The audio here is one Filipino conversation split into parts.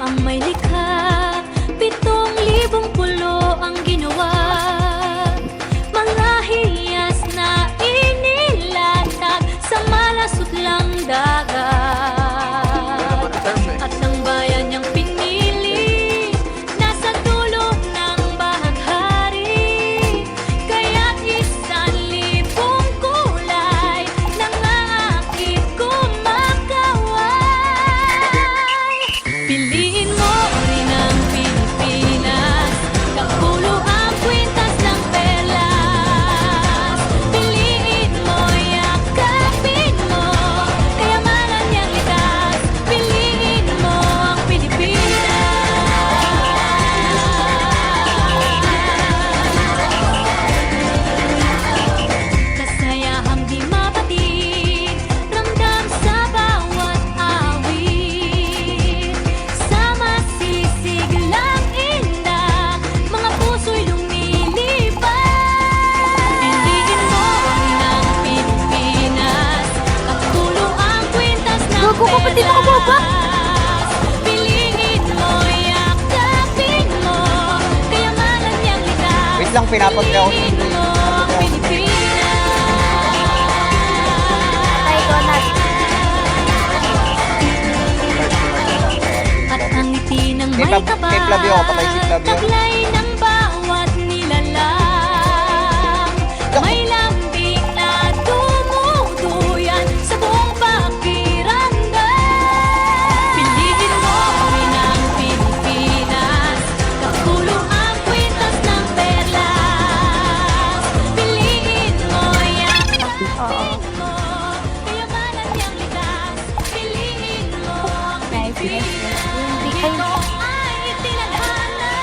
Ang may likha, 7,000 pulo ang ginawa. Mga hiyas na inilatag sa malasutlang dagat. At ang bayan niyang pinili nasa dulo ng bahaghari. Kaya't 1,000 kulay nangaakit kumakaway. Piliin mo rin ang Pilipinas, kapulo ang kwintas ng perlas. Piliin mo, yakapin mo, kayamanan niyang likas. Piliin mo ang Pilipinas. Kasayahang di mapatid, ramdam sa bawat awit. Sama sisiglang indah, mga puso'y lumilipad. Piliin mo rin ang Pilipinas, kapulo ang kwintas ng perlas. Piliin mo, yakapin mo, kayamanan niyang likas. Wait lang, pinapatay ako. Piliin mo ang Pilipinas. At ang ngiti ng may kaba, Kay Flavio ako, patay si Flavio. taglay ng bawat nilalang. May lambing na tumutuyan sa buong pakiramdam. Piliin mo rin ang Pilipinas, kapulo ang kwintas ng perlas. Piliin mo, yakapin mo, kayamanan niyang likas. Piliin mo ang Pilipinas. Ito ay tinadhana,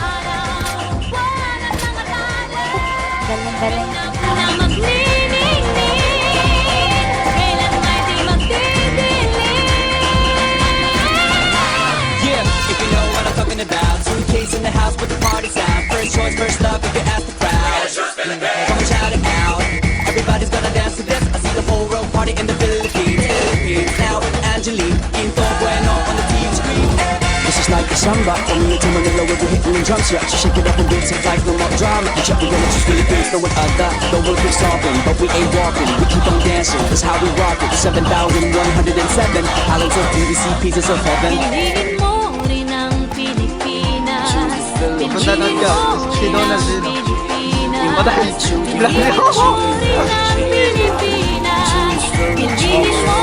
araw-buwan at mga tala. Galing. Na magniningning, kailan may di magdidilim. Yeah, if you know what I'm talking about. Suitcase in the house with the party sound. First choice, first love, if you ask the crowd. Come and shout it out. Everybody's gonna dance to this. I see the whole world party in the Philippines. Now with Angelique, Quinto Bueno on the TV screen. This is like a samba. Coming into Manila with the hitting and drums. Yeah, so shake it up and dance it like no more drama. You check the gonna choose Philippines, no one other. The world keeps stopping, but we ain't walking. We keep on dancing, that's how we rock it. 7,107 islands of BBC, pieces of heaven. Piliin mo rin ang Pilipinas. Pagkatapos ka, si Donald din. Yung madahil, Piliin mo rin ang Pilipinas. Piliin mo